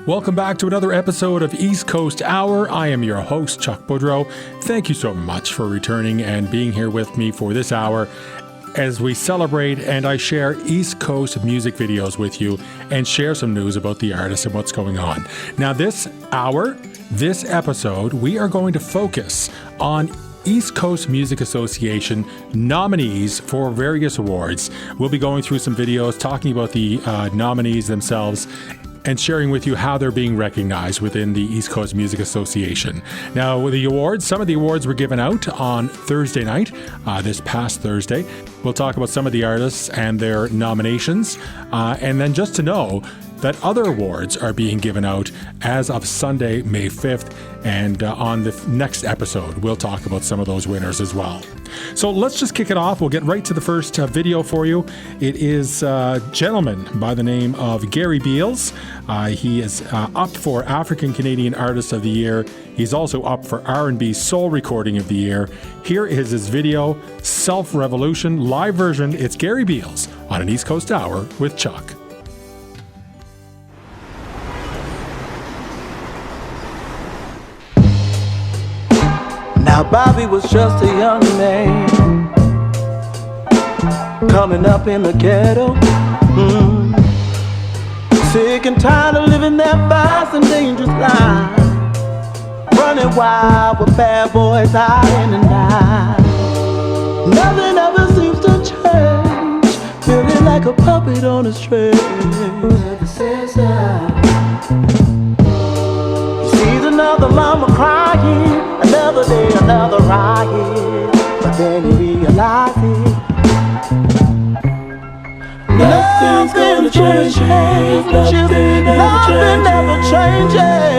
Welcome back to another episode of East Coast Hour. I am your host, Chuck Boudreau. Thank you so much for returning and being here with me for this hour as we celebrate and I share East Coast music videos with you and share some news about the artists and what's going on. Now this hour, this episode, we are going to focus on East Coast Music Association nominees for various awards. We'll be going through some videos talking about the nominees themselves and sharing with you how they're being recognized within the East Coast Music Association. Now, with the awards, some of the awards were given out on Thursday night, this past Thursday. We'll talk about some of the artists and their nominations, and then just to know that other awards are being given out as of Sunday, May 5th, and on the next episode, we'll talk about some of those winners as well. So let's just kick it off. We'll get right to the first video for you. It is a gentleman by the name of Gary Beals. He is up for African Canadian Artist of the Year. He's also up for R&B Soul Recording of the Year. Here is his video, Self-Revolution, live version. It's Gary Beals on an East Coast Hour with Chuck. Now Bobby was just a young man coming up in the ghetto, sick and tired of living that fast and dangerous life, running wild with bad boys out in the night. Nothing ever seems to change, feeling like a puppet on a string. Never says that. He sees another mama crying, another day, another riot, but then he realizes nothing's gonna change. Nothing never changes.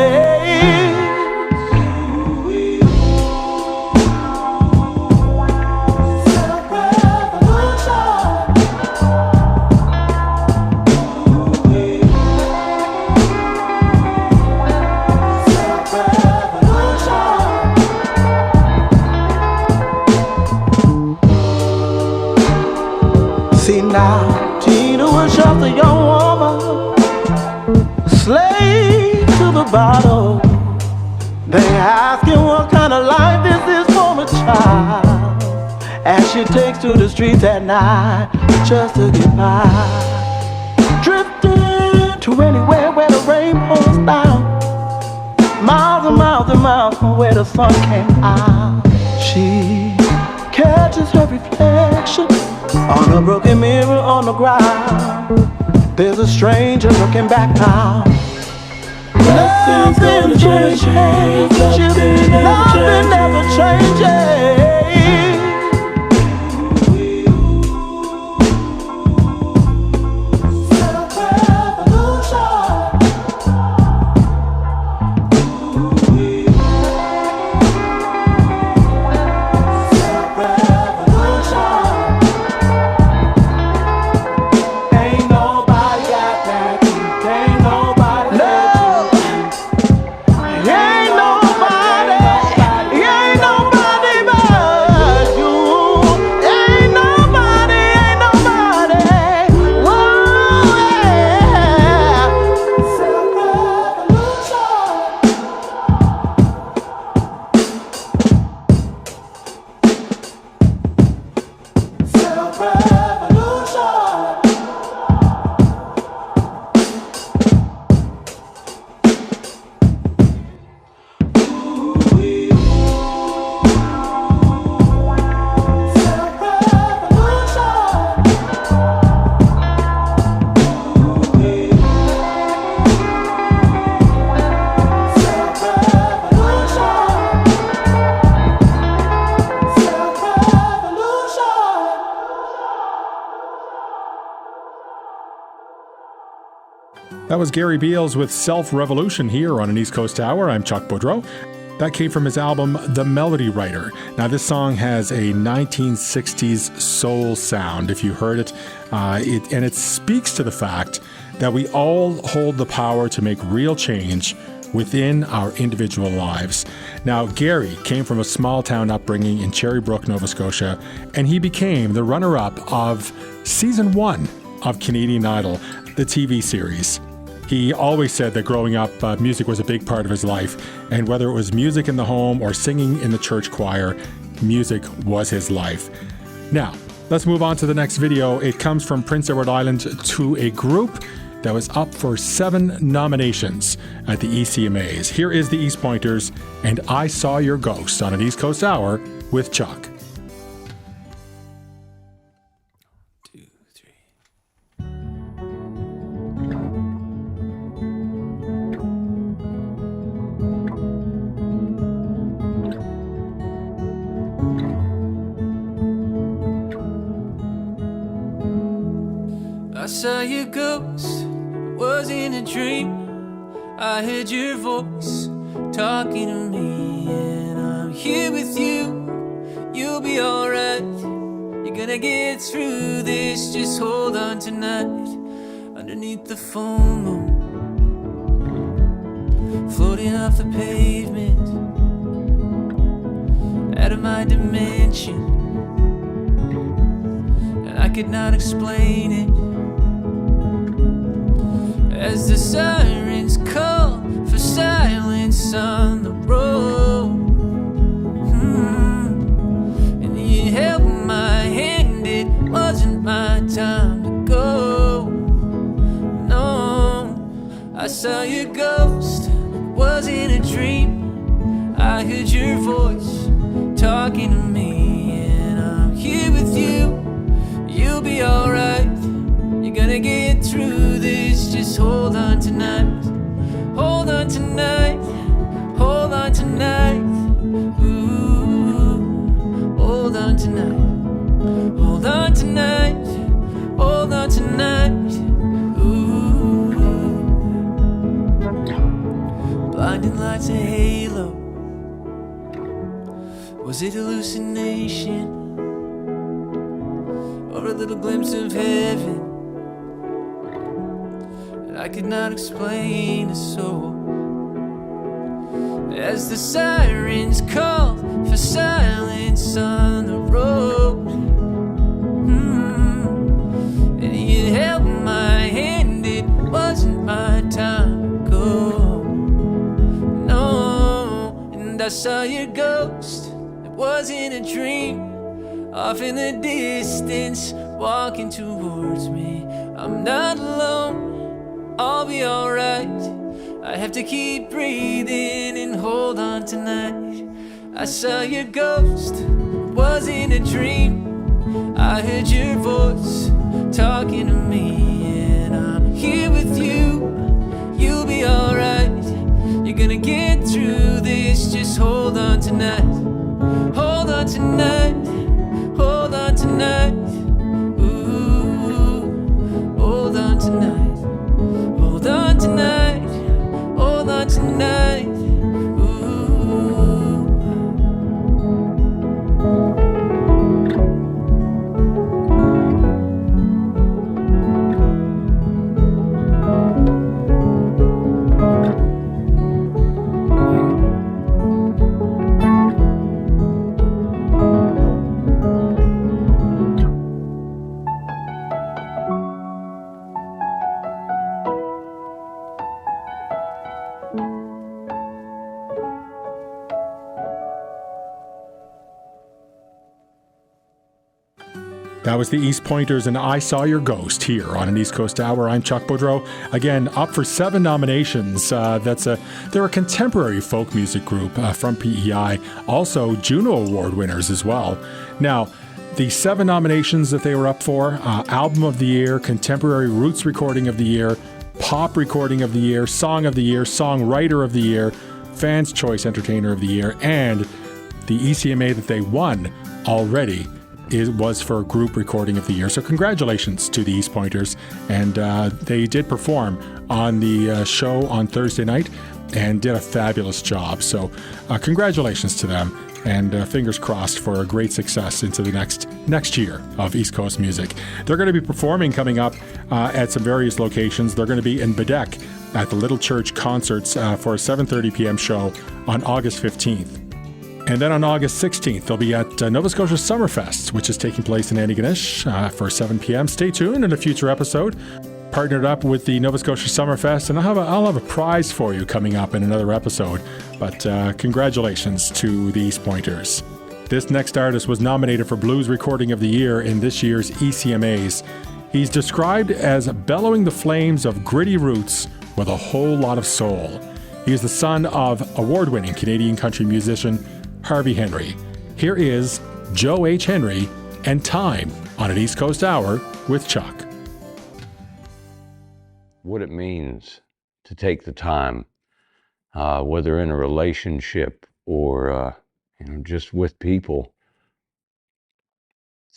See now, Tina was just a young woman, a slave to the bottle. They asking what kind of life this is for a child, as she takes to the streets at night just to get by, drifting to anywhere where the rain pours down, miles and miles and miles from where the sun came out. She catches her reflection on a broken mirror on the ground. There's a stranger looking back now. Nothing's gonna change. Nothing never changes. That was Gary Beals with Self-Revolution here on an East Coast Hour. I'm Chuck Boudreau. That came from his album, The Melody Writer. Now, this song has a 1960s soul sound, if you heard it, and it speaks to the fact that we all hold the power to make real change within our individual lives. Now, Gary came from a small town upbringing in Cherrybrook, Nova Scotia, and he became the runner-up of season 1 of Canadian Idol, the TV series. He always said that growing up, music was a big part of his life, and whether it was music in the home or singing in the church choir, music was his life. Now, let's move on to the next video. It comes from Prince Edward Island to a group that was up for 7 nominations at the ECMAs. Here is the East Pointers and I Saw Your Ghost on an East Coast Hour with Chuck. I saw your ghost, it was in a dream. I heard your voice talking to me, and I'm here with you. You'll be alright, you're gonna get through this. Just hold on tonight, underneath the full moon, floating off the pavement, out of my dimension, and I could not explain it. As the sirens call for silence on the road, and you held my hand, it wasn't my time to go. No, I saw your ghost, it was in a dream. I heard your voice talking to me, and I'm here with you. You'll be alright, you're gonna get through this. Just hold on tonight, hold on tonight, hold on tonight. Ooh, hold on tonight, hold on tonight, hold on tonight. Ooh, blinding lights, a halo. Was it hallucination, or a little glimpse of heaven? I could not explain it. So as the sirens called for silence on the road, and you held my hand, it wasn't my time to go. No, and I saw your ghost, it was in a dream, off in the distance, walking towards me. I'm not alone, I'll be alright. I have to keep breathing and hold on tonight. I saw your ghost, it was in a dream. I heard your voice talking to me, and I'm here with you. You'll be alright, you're gonna get through this. Just hold on tonight, hold on tonight, hold on tonight. Ooh, hold on tonight. Hold on tonight, hold on tonight. That was the East Pointers and I Saw Your Ghost here on an East Coast Hour. I'm Chuck Boudreau. Again, up for 7 nominations. They're a contemporary folk music group from PEI. Also, Juno Award winners as well. Now, the 7 nominations that they were up for, Album of the Year, Contemporary Roots Recording of the Year, Pop Recording of the Year, Song of the Year, Songwriter of the Year, Fans' Choice Entertainer of the Year, and the ECMA that they won already, was for Group Recording of the Year. So congratulations to the East Pointers. And they did perform on the show on Thursday night and did a fabulous job. So congratulations to them. And fingers crossed for a great success into the next year of East Coast music. They're going to be performing coming up at some various locations. They're going to be in Bedeque at the Little Church Concerts for a 7:30 p.m. show on August 15th. And then on August 16th, they'll be at Nova Scotia Summerfest, which is taking place in Antigonish for 7 p.m. Stay tuned in a future episode. Partnered up with the Nova Scotia Summerfest, and I'll have a prize for you coming up in another episode. But congratulations to the East Pointers. This next artist was nominated for Blues Recording of the Year in this year's ECMAs. He's described as bellowing the flames of gritty roots with a whole lot of soul. He is the son of award-winning Canadian country musician Harvey Henry. Here is Joe H. Henry and Time on an East Coast Hour with Chuck. What it means to take the time, whether in a relationship or just with people,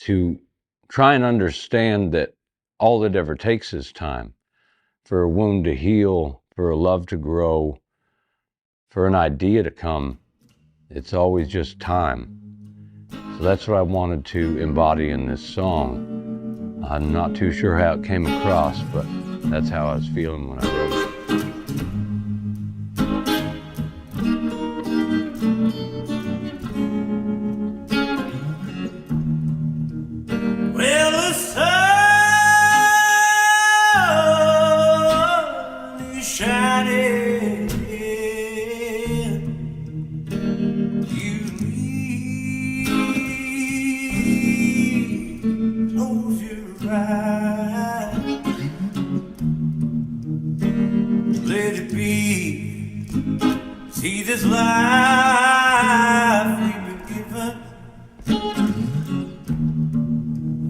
to try and understand that all it ever takes is time for a wound to heal, for a love to grow, for an idea to come. It's always just time. So that's what I wanted to embody in this song. I'm not too sure how it came across, but that's how I was feeling when I wrote it. Well, the sun is shining. You need close your eyes. Let it be. See this life we've been given.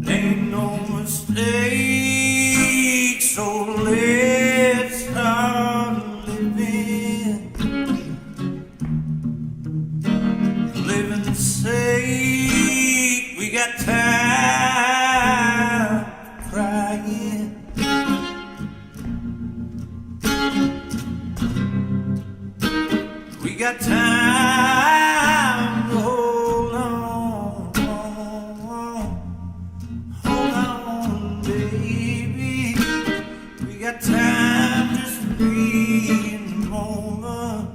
Ain't no mistake, so let's start living. Living safe, we got time for crying. We got time to hold on. Hold on, baby. We got time just to be in the moment.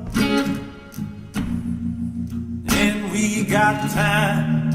And we got time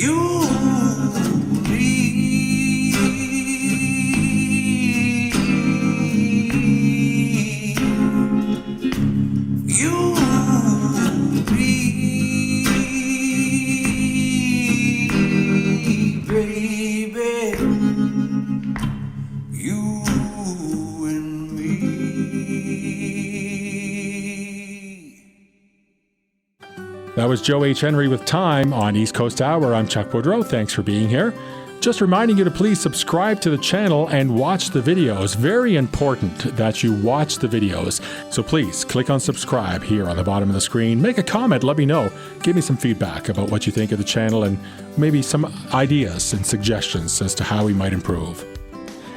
You, baby, you and me. That was Joe H. Henry with Time on East Coast Hour. I'm Chuck Boudreau. Thanks for being here. Just reminding you to please subscribe to the channel and watch the videos. Very important that you watch the videos. So please click on subscribe here on the bottom of the screen. Make a comment, let me know. Give me some feedback about what you think of the channel and maybe some ideas and suggestions as to how we might improve.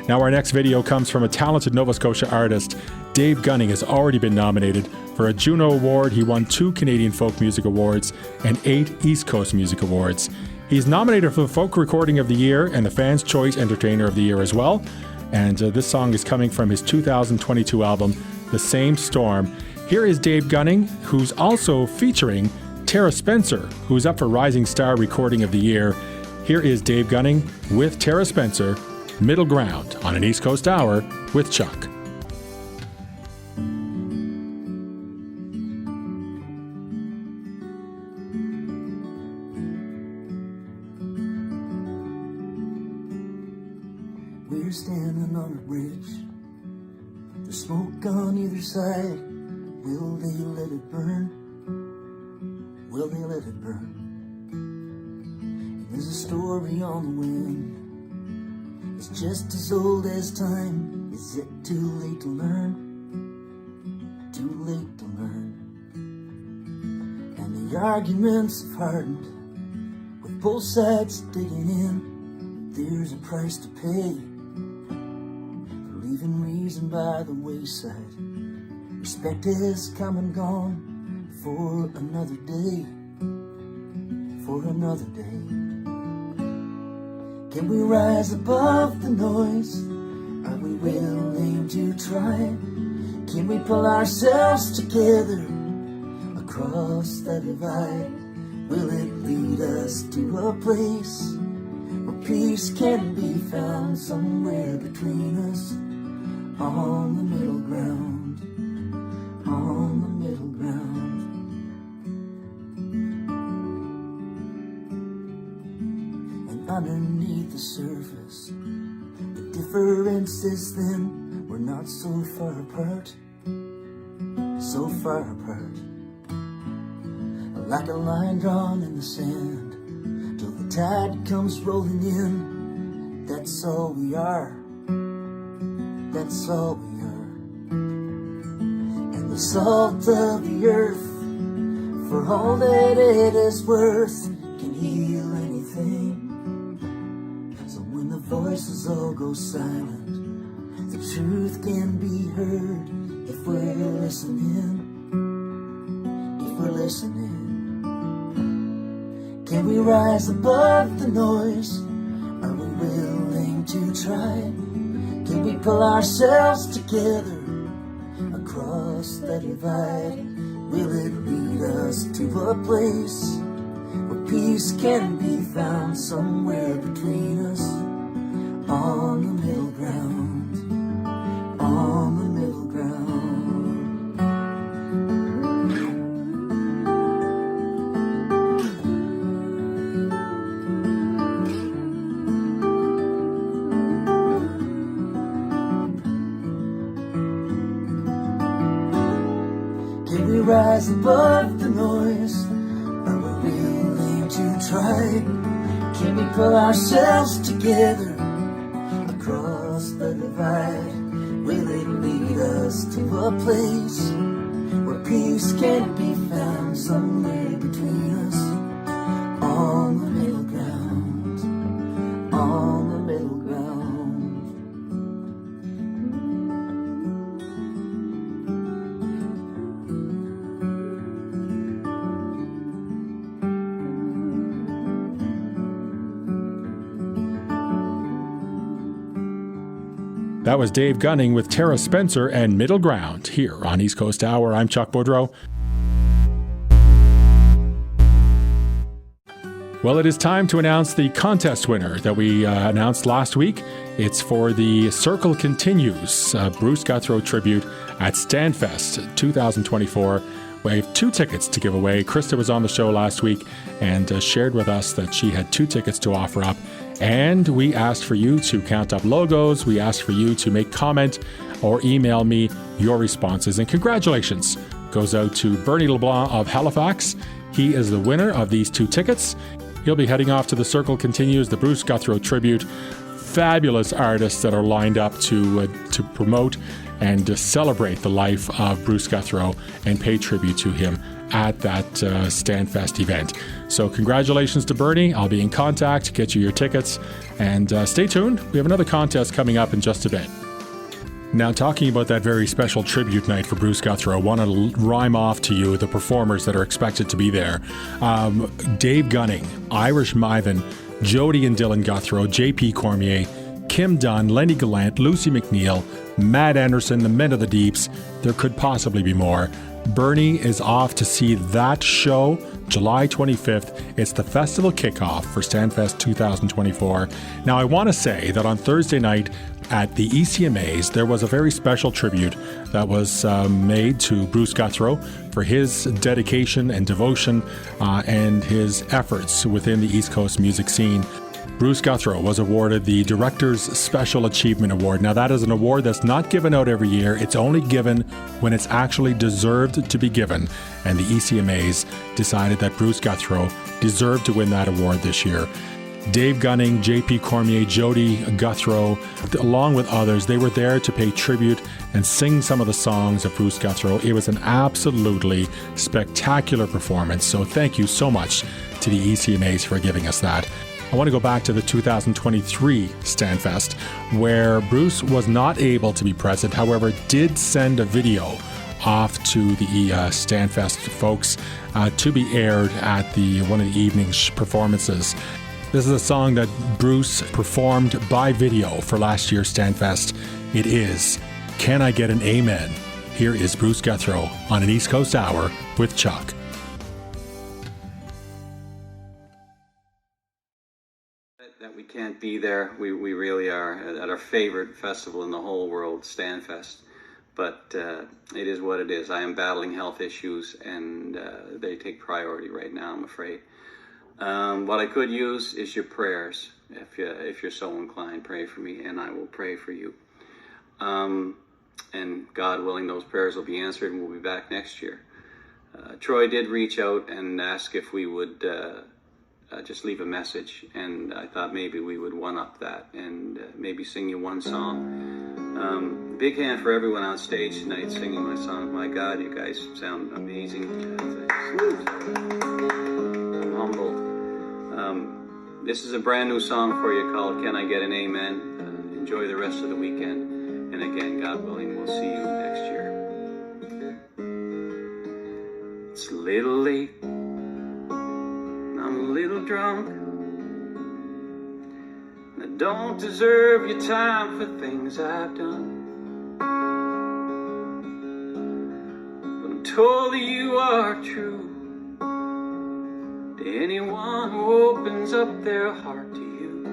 Now our next video comes from a talented Nova Scotia artist. Dave Gunning has already been nominated for a Juno Award. He won 2 Canadian Folk Music Awards and 8 East Coast Music Awards. He's nominated for the Folk Recording of the Year and the Fans' Choice Entertainer of the Year as well. And this song is coming from his 2022 album, The Same Storm. Here is Dave Gunning, who's also featuring Tara Spencer, who's up for Rising Star Recording of the Year. Here is Dave Gunning with Tara Spencer, Middle Ground on an East Coast Hour with Chuck. We're standing on a bridge. There's smoke on either side. Will they let it burn? Will they let it burn? And there's a story on the wind. It's just as old as time. Is it too late to learn? Too late to learn. And the arguments have hardened, with both sides digging in. There's a price to pay for leaving reason by the wayside. Respect has come and gone for another day. For another day. Can we rise above the noise? Are we willing to try? Can we pull ourselves together across the divide? Will it lead us to a place where peace can be found somewhere between us? On the middle ground, on the middle ground. And underneath the surface, the difference is thin. We're not so far apart, so far apart. Like a line drawn in the sand, till the tide comes rolling in. That's all we are, that's all we are. And the salt of the earth, for all that it is worth, can heal anything. So when the voices all go silent, the truth can be heard if we're listening, if we're listening. Can we rise above the noise? Are we willing to try? Can we pull ourselves together across the divide? Will it lead us to a place where peace can be found somewhere between us? On the middle ground, on the middle ground. Can we rise above the noise? Are we willing to try? Can we pull ourselves together across the divide? Will it lead us to a place where peace can be found somewhere between us? On the middle ground, on the middle ground. That was Dave Gunning with Tara Spencer and Middle Ground here on East Coast Hour. I'm Chuck Boudreau. Well, it is time to announce the contest winner that we announced last week. It's for the Circle Continues Bruce Guthro tribute at Stanfest 2024. We have 2 tickets to give away. Krista was on the show last week and shared with us that she had 2 tickets to offer up. And we asked for you to count up logos. We asked for you to make comment or email me your responses. And congratulations goes out to Bernie LeBlanc of Halifax. He is the winner of these 2 tickets. He'll be heading off to the Circle Continues, the Bruce Guthro tribute. Fabulous artists that are lined up to promote and to celebrate the life of Bruce Guthro and pay tribute to him at that Stanfest event. So congratulations to Bernie. I'll be in contact, get you your tickets, and stay tuned. We have another contest coming up in just a bit. Now, talking about that very special tribute night for Bruce Guthro, I want to rhyme off to you the performers that are expected to be there. Dave Gunning, Irish Myvan, Jody and Dylan Guthro, J.P. Cormier, Kim Dunn, Lenny Gallant, Lucy McNeil, Matt Anderson, the Men of the Deeps. There could possibly be more. Bernie is off to see that show July 25th. It's the festival kickoff for Stanfest 2024. Now, I want to say that on Thursday night at the ECMAs, there was a very special tribute that was made to Bruce Guthro for his dedication and devotion and his efforts within the East Coast music scene. Bruce Guthro was awarded the Director's Special Achievement Award. Now, that is an award that's not given out every year. It's only given when it's actually deserved to be given. And the ECMAs decided that Bruce Guthro deserved to win that award this year. Dave Gunning, J.P. Cormier, Jody Guthro, along with others, they were there to pay tribute and sing some of the songs of Bruce Guthro. It was an absolutely spectacular performance. So thank you so much to the ECMAs for giving us that. I want to go back to the 2023 Stanfest, where Bruce was not able to be present, however, did send a video off to the Stanfest folks to be aired at one of the evening's performances. This is a song that Bruce performed by video for last year's Stanfest. It is Can I Get an Amen? Here is Bruce Guthro on an East Coast Hour with Chuck. That we can't be there. We really are at our favorite festival in the whole world, Stanfest. But it is what it is. I am battling health issues, and they take priority right now, I'm afraid. What I could use is your prayers. If you're so inclined, pray for me, and I will pray for you. And God willing, those prayers will be answered, and we'll be back next year. Troy did reach out and ask if we would just leave a message, and I thought maybe we would one-up that and maybe sing you one song. Big hand for everyone on stage tonight singing my song. My God, you guys sound amazing. I'm humbled. This is a brand new song for you called Can I Get an Amen? Enjoy the rest of the weekend. And again, God willing, we'll see you next year. It's a little late. I'm a little drunk. And I don't deserve your time for things I've done. But I'm told that you are true to anyone who opens up their heart to you.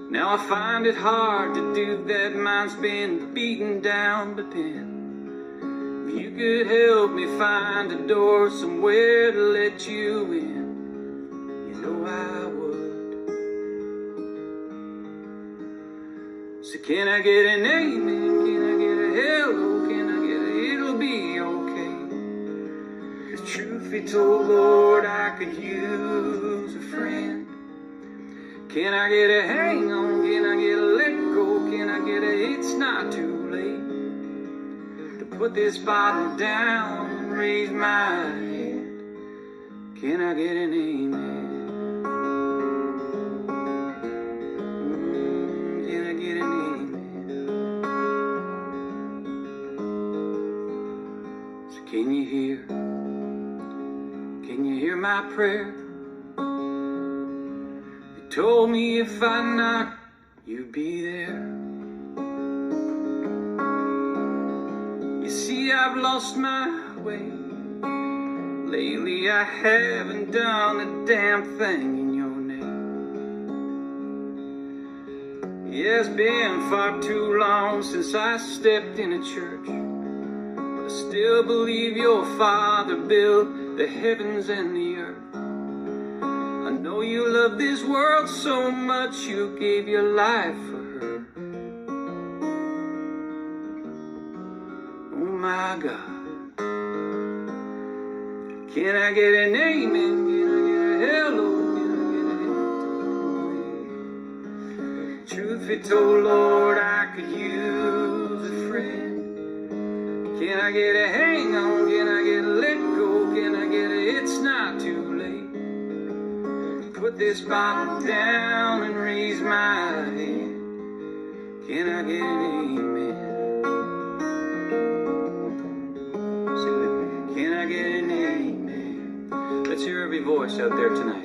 Now I find it hard to do that. Mine's been beaten down, but then if you could help me find a door somewhere to let you in, you know I would. So can I get an amen? Can I get a hello? Can I get a it'll be okay? 'Cause truth be told, Lord, I could use a friend. Can I get a hang on? Can I get a let go? Can I get a it's not too late to put this bottle down and raise my head? Can I get an amen? Can I get an amen? So can you hear? Can you hear my prayer? Told me if I knocked, you'd be there. You see, I've lost my way, Lately I haven't done a damn thing in your name. Yeah, it's been far too long since I stepped in a church, but I still believe your Father built the heavens and the earth. I know you love this world so much you gave your life for her. Oh my God. Can I get an amen? Can I get a hello? Can I get a truth be told, Lord, I could use a friend. Can I get a hang on? Can I get a let go? Can I get a it's not too late? Put this bottle down and raise my hand. Can I get an amen? Sing with me. Can I get an amen? Let's hear every voice out there tonight.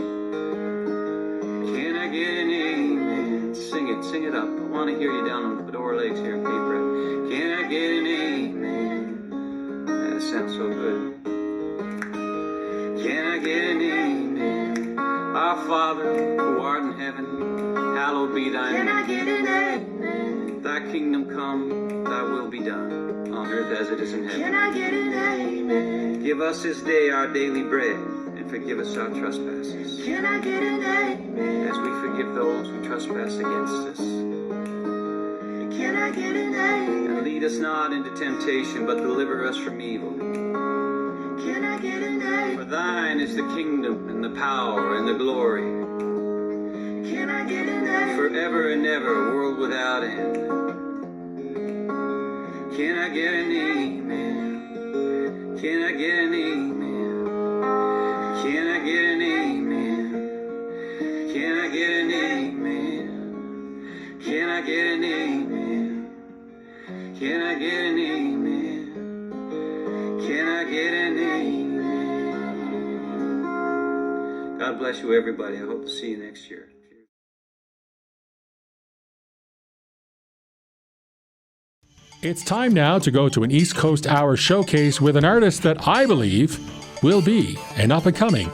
Can I get an amen? Sing it up. I want to hear you down on the door legs here in Cape Breton. Can I get an amen? That sounds so good. Can I get an amen? Our Father, who art in heaven, hallowed be thy name. Can I get an amen? Thy kingdom come, thy will be done, on earth as it is in heaven. Can I get an amen? Give us this day our daily bread, and forgive us our trespasses. Can I get an amen? As we forgive those who trespass against us. Can I get an amen? And lead us not into temptation, but deliver us from evil. Can I get an amen? For thine is the kingdom, and the power, and the glory. Can I get an amen? Forever and ever, world without end. Can I get an amen? Can I get an amen? Can I get an amen? Can I get an amen? Can I get an amen? Can I get an amen? Can I get an amen? God bless you, everybody. I hope to see you next year. It's time now to go to an East Coast Hour showcase with an artist that I believe will be an up-and-coming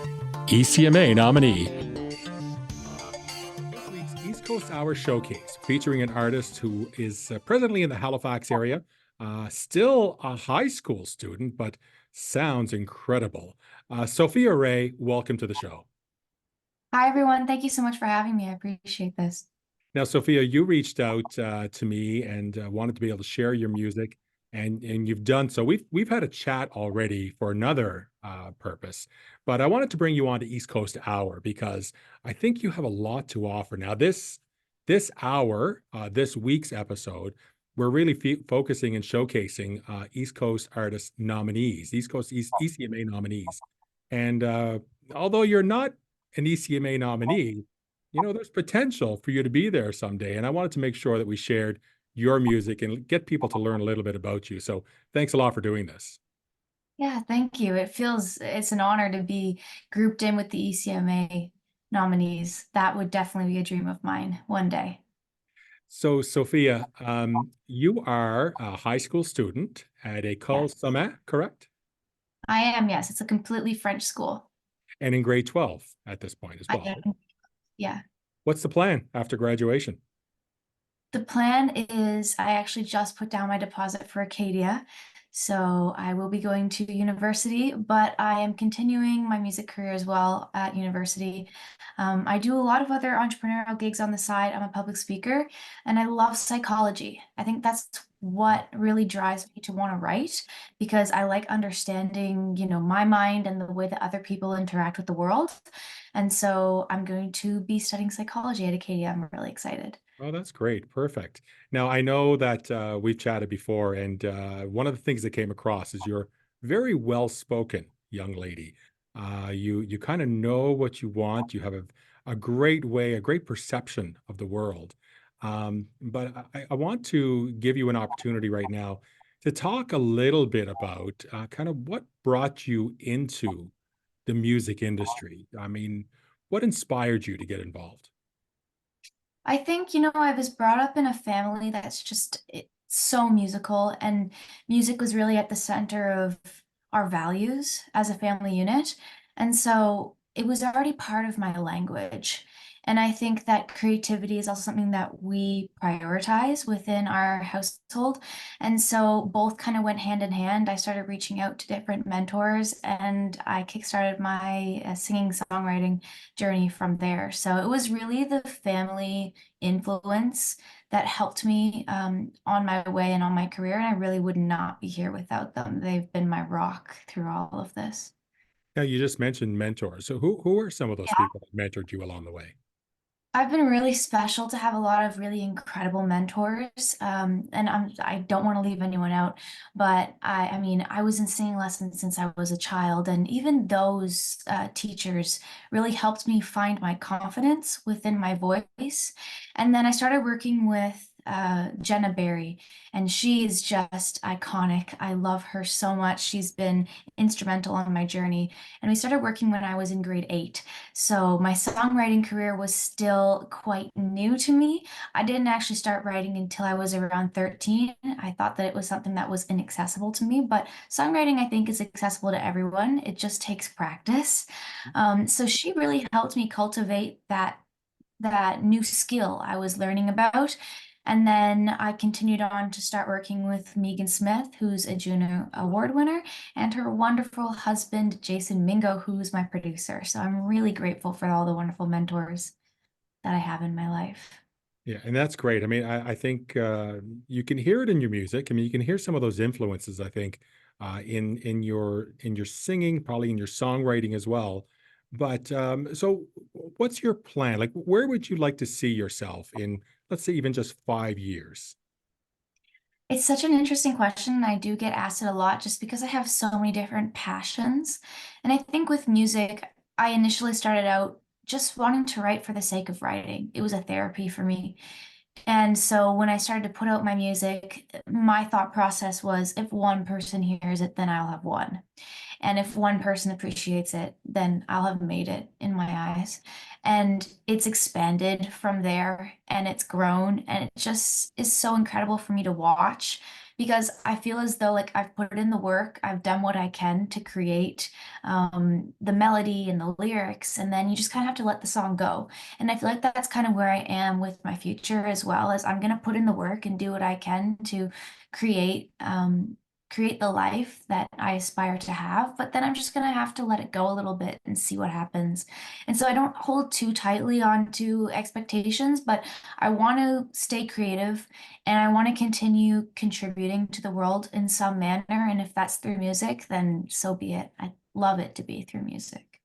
ECMA nominee. This week's East Coast Hour showcase featuring an artist who is presently in the Halifax area, still a high school student, but sounds incredible. Sophia Ray, welcome to the show. Hi, everyone. Thank you so much for having me. I appreciate this. Now, Sophia, you reached out to me and wanted to be able to share your music, and you've done so. We've had a chat already for another purpose, but I wanted to bring you on to East Coast Hour because I think you have a lot to offer. Now, this hour, this week's episode, we're really focusing and showcasing East Coast artist nominees, ECMA nominees, and although you're not an ECMA nominee, you know, there's potential for you to be there someday. And I wanted to make sure that we shared your music and get people to learn a little bit about you. So thanks a lot for doing this. Yeah, thank you. It's an honor to be grouped in with the ECMA nominees. That would definitely be a dream of mine one day. So Sophia, you are a high school student at École Yes, Sommet, correct? I am. Yes, it's a completely French school. And in grade 12 at this point as I well. am. Yeah. What's the plan after graduation? The plan is I actually just put down my deposit for Acadia. So I will be going to university, but I am continuing my music career as well at university. I do a lot of other entrepreneurial gigs on the side. I'm a public speaker and I love psychology. I think that's what really drives me to want to write because I like understanding, my mind and the way that other people interact with the world. And so I'm going to be studying psychology at Acadia. I'm really excited. Oh, that's great. Perfect. Now, I know that we've chatted before, and one of the things that came across is you're very well-spoken young lady. You kind of know what you want. You have a great way, a great perception of the world. But I want to give you an opportunity right now to talk a little bit about kind of what brought you into the music industry. I mean, what inspired you to get involved? I think, I was brought up in a family that's just so musical, and music was really at the center of our values as a family unit. And so it was already part of my language. And I think that creativity is also something that we prioritize within our household. And so both kind of went hand in hand. I started reaching out to different mentors and I kickstarted my singing songwriting journey from there. So it was really the family influence that helped me on my way and on my career. And I really would not be here without them. They've been my rock through all of this. Now, you just mentioned mentors. So who are some of those people that mentored you along the way? I've been really special to have a lot of really incredible mentors. And I don't want to leave anyone out, but I mean, I was in singing lessons since I was a child, and even those teachers really helped me find my confidence within my voice. And then I started working with Jenna Berry, and she is just iconic. I love her so much. She's been instrumental on my journey. And we started working when I was in grade 8. So my songwriting career was still quite new to me. I didn't actually start writing until I was around 13. I thought that it was something that was inaccessible to me, but songwriting, I think, is accessible to everyone. It just takes practice. So she really helped me cultivate that new skill I was learning about. And then I continued on to start working with Megan Smith, who's a Juno Award winner, and her wonderful husband, Jason Mingo, who's my producer. So I'm really grateful for all the wonderful mentors that I have in my life. Yeah, and that's great. I mean, I think you can hear it in your music. I mean, you can hear some of those influences, I think, in your singing, probably in your songwriting as well. But so what's your plan? Like, where would you like to see yourself in, let's say, even just 5 years? It's such an interesting question, and I do get asked it a lot just because I have so many different passions. And I think with music, I initially started out just wanting to write for the sake of writing. It was a therapy for me. And so when I started to put out my music, my thought process was if one person hears it, then I'll have won. And if one person appreciates it, then I'll have made it in my eyes. And it's expanded from there and it's grown. And it just is so incredible for me to watch because I feel as though like I've put in the work, I've done what I can to create the melody and the lyrics, and then you just kind of have to let the song go. And I feel like that's kind of where I am with my future as well, as I'm going to put in the work and do what I can to create create the life that I aspire to have, but then I'm just gonna have to let it go a little bit and see what happens. And so I don't hold too tightly onto expectations, but I want to stay creative and I want to continue contributing to the world in some manner. And if that's through music, then so be it. I'd love it to be through music.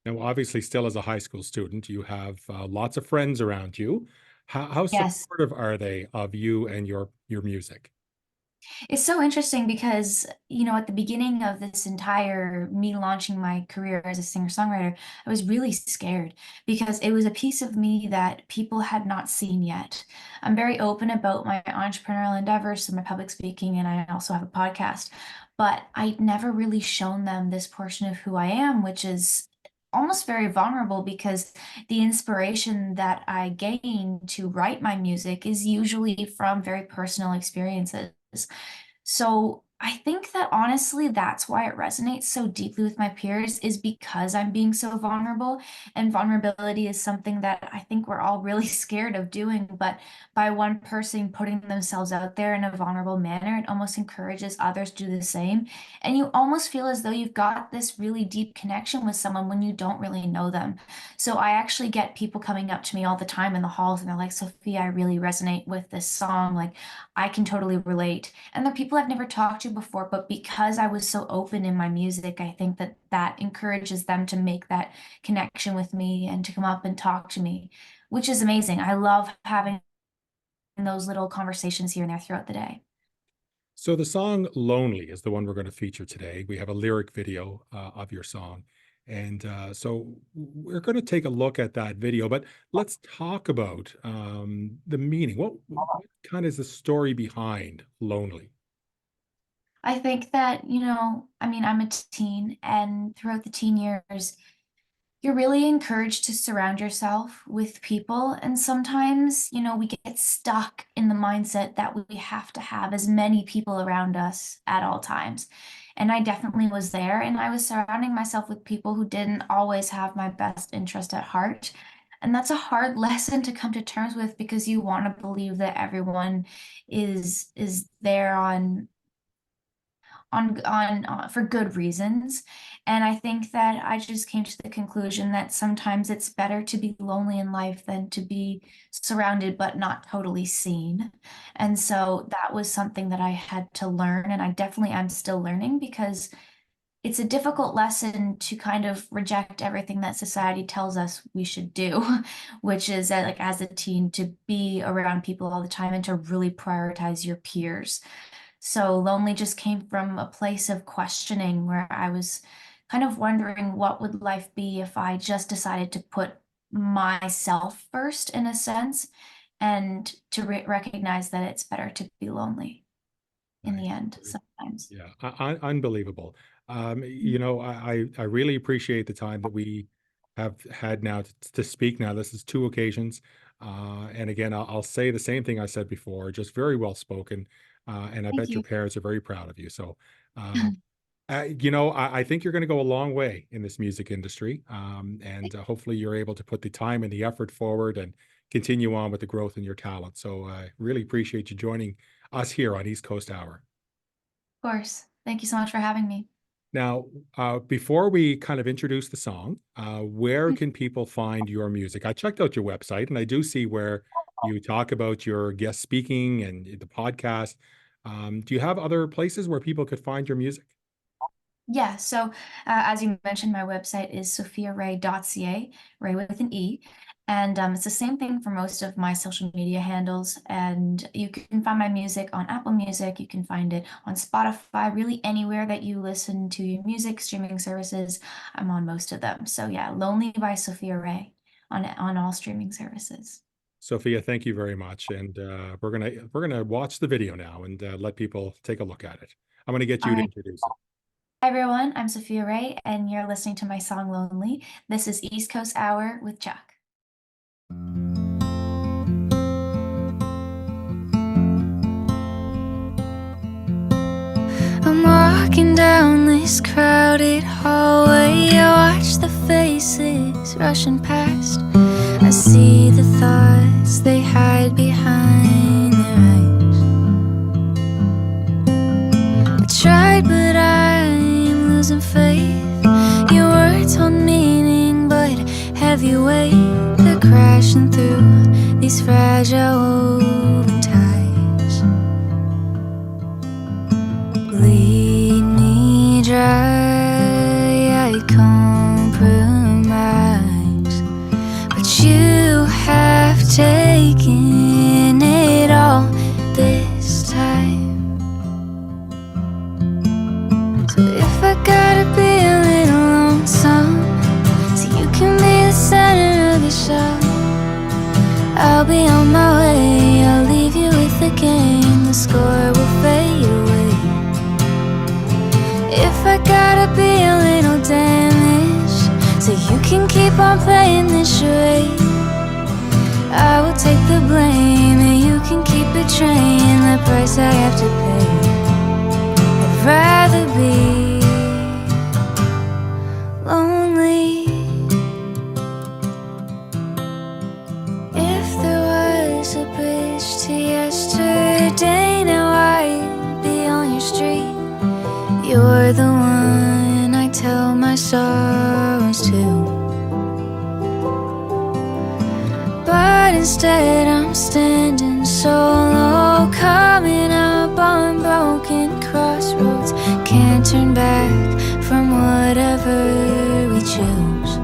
Now, obviously, still as a high school student, you have lots of friends around you. How Yes. supportive are they of you and your music? It's so interesting because, you know, at the beginning of this entire me launching my career as a singer-songwriter, I was really scared because it was a piece of me that people had not seen yet. I'm very open about my entrepreneurial endeavors, so my public speaking, and I also have a podcast, but I'd never really shown them this portion of who I am, which is almost very vulnerable because the inspiration that I gain to write my music is usually from very personal experiences. So I think that honestly, that's why it resonates so deeply with my peers is because I'm being so vulnerable. And vulnerability is something that I think we're all really scared of doing. But by one person putting themselves out there in a vulnerable manner, it almost encourages others to do the same. And you almost feel as though you've got this really deep connection with someone when you don't really know them. So I actually get people coming up to me all the time in the halls and they're like, Sophia, I really resonate with this song. Like, I can totally relate. And they're people I've never talked to before, but because I was so open in my music, I think that that encourages them to make that connection with me and to come up and talk to me, which is amazing. I love having those little conversations here and there throughout the day. So the song "Lonely" is the one we're going to feature today. We have a lyric video of your song, and so we're going to take a look at that video. But let's talk about the meaning. What kind is the story behind "Lonely"? I think that, you know, I mean, I'm a teen, and throughout the teen years, you're really encouraged to surround yourself with people. And sometimes, you know, we get stuck in the mindset that we have to have as many people around us at all times. And I definitely was there, and I was surrounding myself with people who didn't always have my best interest at heart. And that's a hard lesson to come to terms with because you want to believe that everyone is there for good reasons. And I think that I just came to the conclusion that sometimes it's better to be lonely in life than to be surrounded but not totally seen. And so that was something that I had to learn, and I definitely am still learning because it's a difficult lesson to kind of reject everything that society tells us we should do, which is that, like, as a teen, to be around people all the time and to really prioritize your peers. So lonely just came from a place of questioning where I was kind of wondering what would life be if I just decided to put myself first in a sense, and to recognize that it's better to be lonely in the end sometimes. Yeah, unbelievable. I really appreciate the time that we have had now to speak now. This is two occasions. And again, I'll say the same thing I said before, just very well spoken. And I Thank bet your you. parents are very proud of you. So, I think you're going to go a long way in this music industry. And hopefully you're able to put the time and the effort forward and continue on with the growth in your talent. So I really appreciate you joining us here on East Coast Hour. Of course. Thank you so much for having me. Now, before we kind of introduce the song, where Mm. can people find your music? I checked out your website and I do see where you talk about your guest speaking and the podcast. Do you have other places where people could find your music? Yeah, so as you mentioned, my website is sophiaray.ca, Ray with an E. And it's the same thing for most of my social media handles. And you can find my music on Apple Music. You can find it on Spotify, really anywhere that you listen to your music streaming services. I'm on most of them. So yeah, Lonely by Sophia Ray on all streaming services. Sophia, thank you very much. And we're gonna watch the video now and let people take a look at it. I'm gonna get All you to right. introduce it. Hi everyone, I'm Sophia Ray, and you're listening to my song Lonely. This is East Coast Hour with Chuck. I'm walking down this crowded hallway. I watch the faces rushing past. I see the thoughts they hide behind their eyes. I tried, but I'm losing faith. Your words hold meaning, but heavy weight. They're crashing through these fragile woven ties. Bleed me dry, I compromise, but you have taken it all this time. So if I gotta be a little lonesome, so you can be the center of your show, I'll be on my way. I'll leave you with the game. The score will fade away. If I gotta be a little damaged, so you can keep on playing this charade, I will take the blame and you can keep betraying the price I have to pay. I'd rather be lonely. If there was a bridge to yesterday, now I'd be on your street. You're the one I tell my sorrows to, but instead I'm standing so low, coming up on broken crossroads. Can't turn back from whatever we choose.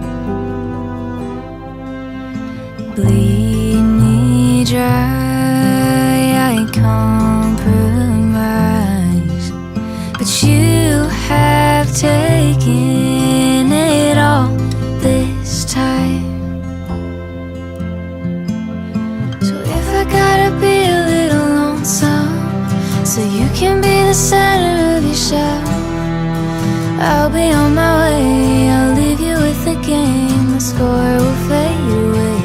Bleed me dry, I compromise, but you have taken it all this time. So if I gotta be a little lonesome, so you can be the center of your show, I'll be on my way. I'll leave you with the game. The score will fade away.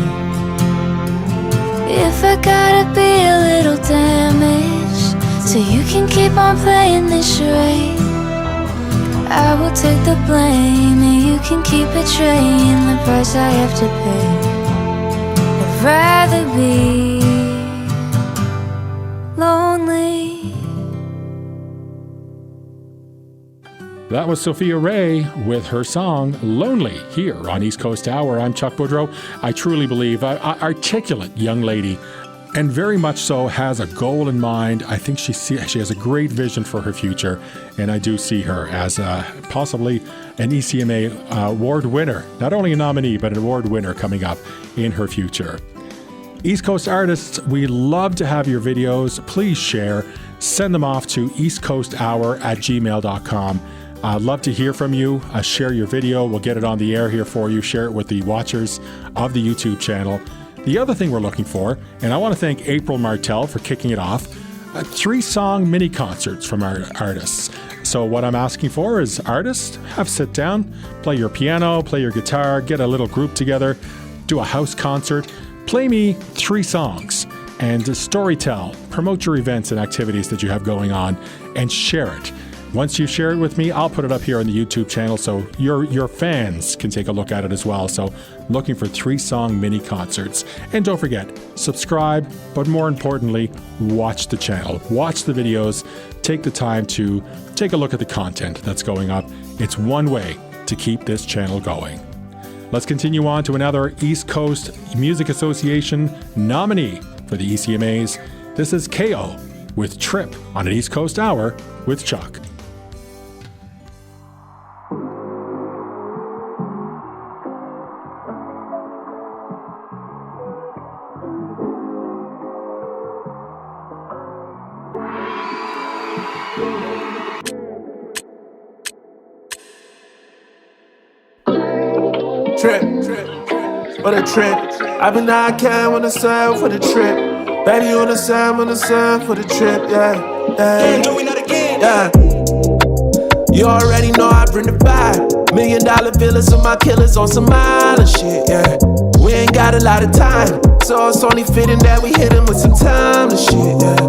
If I gotta be a little damaged, so you can keep on playing this charade, I will take the blame, and you can keep betraying the price I have to pay. I'd rather be lonely. That was Sophia Ray with her song Lonely here on East Coast Hour. I'm Chuck Boudreau. I truly believe an articulate young lady, and very much so has a goal in mind. I think she has a great vision for her future, and I do see her as possibly an ECMA award winner. Not only a nominee, but an award winner coming up in her future. East Coast artists, we love to have your videos. Please share. Send them off to eastcoasthour@gmail.com. I'd love to hear from you. Share your video. We'll get it on the air here for you. Share it with the watchers of the YouTube channel. The other thing we're looking for, and I want to thank April Martell for kicking it off, 3-song mini concerts from our artists. So what I'm asking for is artists, sit down, play your piano, play your guitar, get a little group together, do a house concert, play me 3 songs, and storytell, promote your events and activities that you have going on, and share it. Once you share it with me, I'll put it up here on the YouTube channel so your fans can take a look at it as well. So looking for 3-song mini concerts. And don't forget, subscribe, but more importantly, watch the channel. Watch the videos. Take the time to take a look at the content that's going up. It's one way to keep this channel going. Let's continue on to another East Coast Music Association nominee for the ECMAs. This is KO with Trip on an East Coast Hour with Chuck. Trip, what a trip. I've been out, I can when the sun for the trip. Baby on the sun for the trip, yeah. You already know I bring the vibe. $1 million villas with my killers on some island shit, yeah. We ain't got a lot of time, so it's only fitting that we hit him with some time and shit, yeah.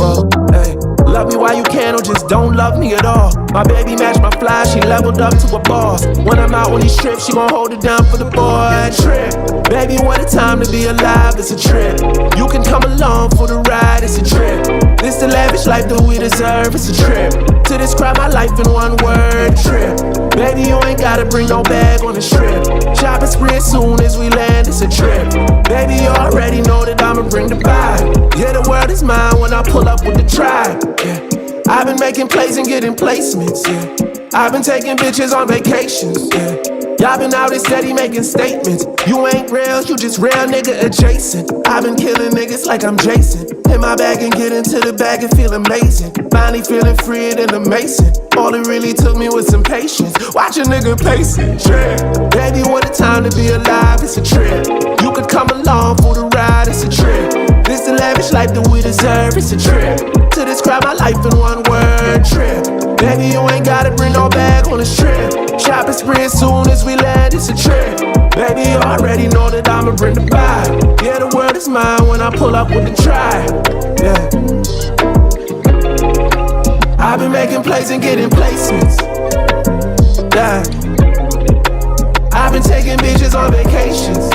Whoa, hey. Love me while you can, or just don't love me at all. My baby matched my fly, she leveled up to a boss. When I'm out on these trips, she gon' hold it down for the boy. Trip, baby, what a time to be alive, it's a trip. You can come along for the ride, it's a trip. This the lavish life that we deserve, it's a trip. To describe my life in one word, trip. Baby, you ain't gotta bring no bag on the trip. Shopping spree as soon as we land, it's a trip. Baby, you already know that I'ma bring the vibe. Yeah, the world is mine when I pull up with the tribe, yeah. I've been making plays and getting placements, yeah. I've been taking bitches on vacations, yeah. Y'all been out and steady making statements. You ain't real, you just real nigga adjacent. I've been killing niggas like I'm Jason. In my bag and get into the bag and feel amazing. Finally feeling freer than a mason. All it really took me was some patience. Watch a nigga pacing, trip. Baby, what a time to be alive, it's a trip. You could come along for the ride, it's a trip. This the lavish life that we deserve, it's a trip. To describe my life in one word, trip. Baby, you ain't gotta bring no bag on this trip. Shopping spree as soon as we land, it's a trip. Baby, you already know that I'ma bring the vibe. Yeah, the world is mine when I pull up with the tribe, yeah. I've been making plays and getting placements, yeah. I've been taking bitches on vacations,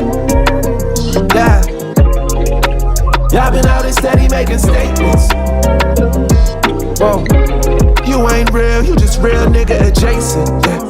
yeah. Y'all been out and steady making statements. Whoa, you ain't real, you just real nigga adjacent, yeah.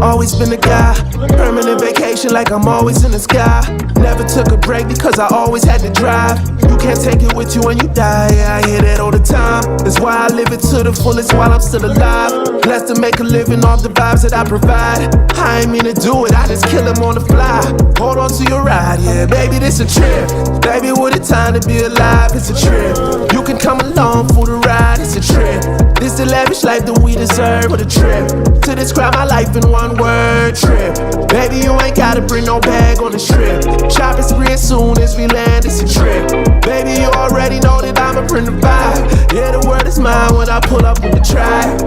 Always been the guy, permanent vacation like I'm always in the sky. Never took a break because I always had to drive. You can't take it with you when you die, yeah, I hear that all the time. That's why I live it to the fullest while I'm still alive. Blessed to make a living off the vibes that I provide. I ain't mean to do it, I just kill him on the fly. Hold on to your ride, yeah, baby, this a trip. Baby, what a time to be alive, it's a trip. You can come along for the ride, it's a trip. This the lavish life that we deserve, what a trip. To describe my life in one word, trip. Baby, you ain't gotta bring no bag on the trip. Shopping spree as soon as we land, it's a trip. Baby, you already know that I'ma bring the vibe. Yeah, the world is mine when I pull up with the tribe,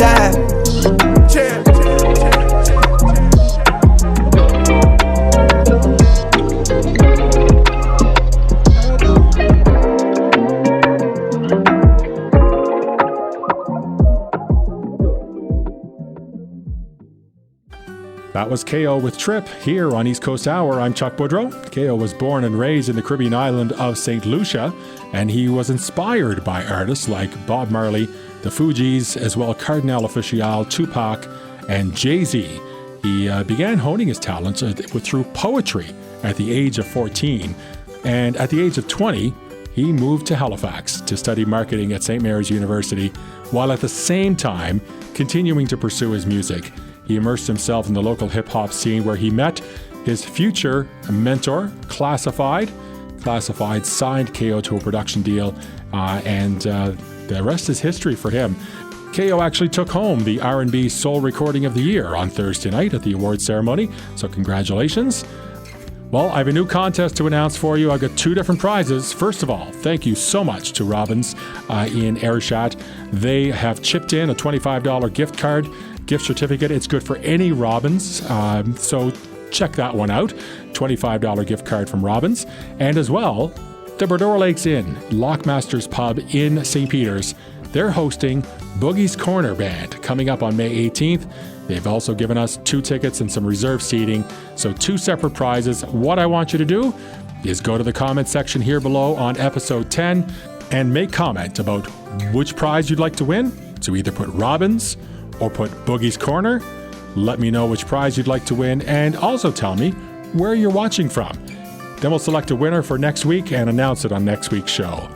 yeah. Trip. was KO with Trip here on East Coast Hour. I'm Chuck Boudreau. KO was born and raised in the Caribbean island of St. Lucia, and he was inspired by artists like Bob Marley, the Fugees, as well Cardinal Official, Tupac, and Jay-Z. He began honing his talents through poetry at the age of 14, and at the age of 20, he moved to Halifax to study marketing at St. Mary's University, while at the same time continuing to pursue his music. He immersed himself in the local hip-hop scene where he met his future mentor, Classified. Classified signed KO to a production deal, and the rest is history for him. KO actually took home the R&B Soul Recording of the Year on Thursday night at the awards ceremony, so congratulations. Well, I have a new contest to announce for you. I've got 2 different prizes. First of all, thank you so much to Robbins in Ayrshire. They have chipped in a $25 gift certificate. It's good for any Robbins, so check that one out. $25 gift card from Robbins. And as well, the Berdora Lakes Inn, Lockmaster's Pub in St. Peter's. They're hosting Boogie's Corner Band coming up on May 18th. They've also given us 2 tickets and some reserved seating, so 2 separate prizes. What I want you to do is go to the comment section here below on episode 10 and make comment about which prize you'd like to win. So either put Robbins or put Boogie's Corner. Let me know which prize you'd like to win, and also tell me where you're watching from. Then we'll select a winner for next week and announce it on next week's show.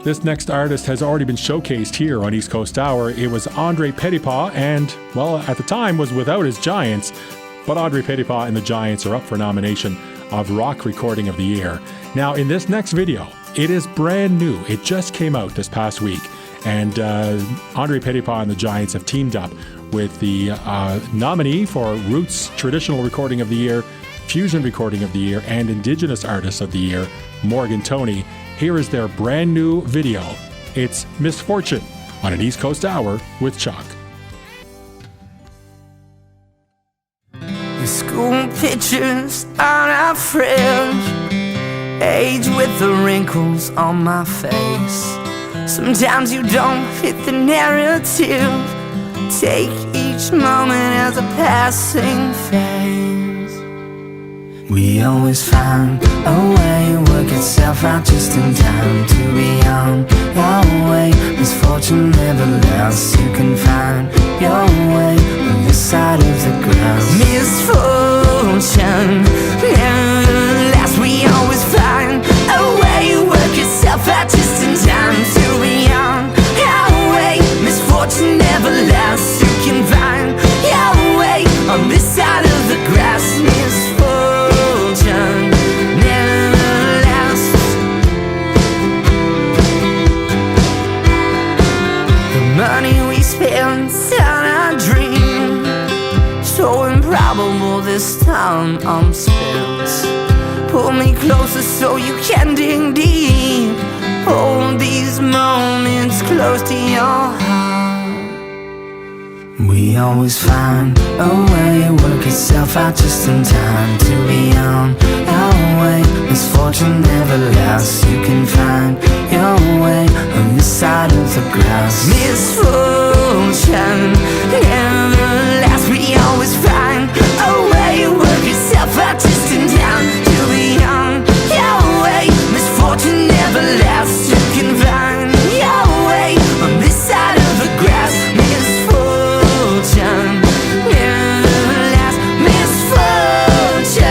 This next artist has already been showcased here on East Coast Hour. It was Andre Petitpas, and, well, at the time was without his Giants, but Andre Petitpas and the Giants are up for nomination of Rock Recording of the Year. Now, in this next video, it is brand new. It just came out this past week, and Andre Petitpas and the Giants have teamed up with the nominee for Roots Traditional Recording of the Year, Fusion Recording of the Year, and Indigenous Artist of the Year, Morgan Toney. Here is their brand new video. It's Misfortune on an East Coast Hour with Chuck. The school pictures on our fridge, age with the wrinkles on my face. Sometimes you don't fit the narrative. Take each moment as a passing phase. We always find a way, work itself out just in time to be on your way. Misfortune never lasts, you can find your way on this side of the grass. Misfortune never lasts, we always find a way, work itself out just in time to be on your way. Misfortune never lasts, you can find your way on this side of the grass. Money we spent on our dream, so improbable this time I'm spent. Pull me closer so you can dig deep. Hold these moments close to your heart. We always find a way, work itself out just in time to be on our way. Misfortune never lasts, you can find your way on this side of the grass. Misfortune never lasts, we always find a way, work itself out just in time to be on your way. Misfortune never lasts, you can find your way on this side of the grass. Misfortune never lasts, misfortune.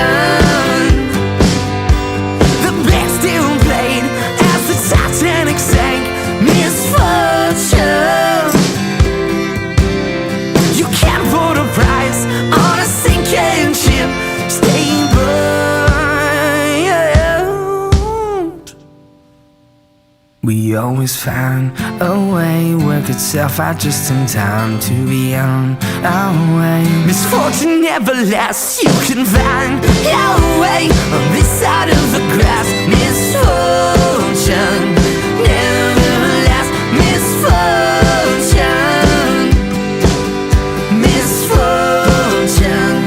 The band still played as the Titanic sank. Misfortune. You can't put a price on a sinking ship. Stay bound. We always find a way, work itself out just in time to be on our way. Misfortune never lasts, you can find your way on this side of the grass. Misfortune never lasts, misfortune. Misfortune,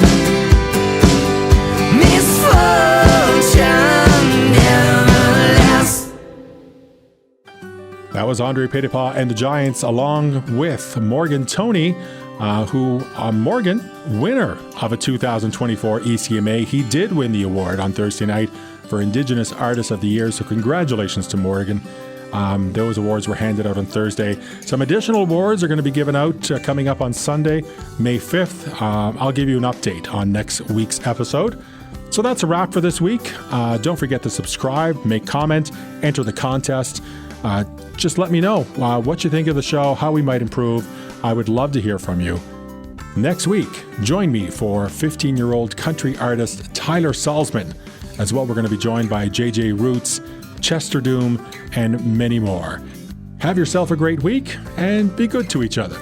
misfortune never lasts. That was Andre Petitpas and the Giants, along with Morgan Toney, Morgan, winner of a 2024 ECMA. He did win the award on Thursday night for Indigenous Artist of the Year, so congratulations to Morgan. Those awards were handed out on Thursday. Some additional awards are going to be given out coming up on Sunday, May 5th. I'll give you an update on next week's episode. So that's a wrap for this week. Don't forget to subscribe, make comment, enter the contest. Just let me know what you think of the show, how we might improve. I would love to hear from you. Next week, join me for 15-year-old country artist Tyler Salzman. As well, we're going to be joined by JJ Roots, Chester Doom, and many more. Have yourself a great week and be good to each other.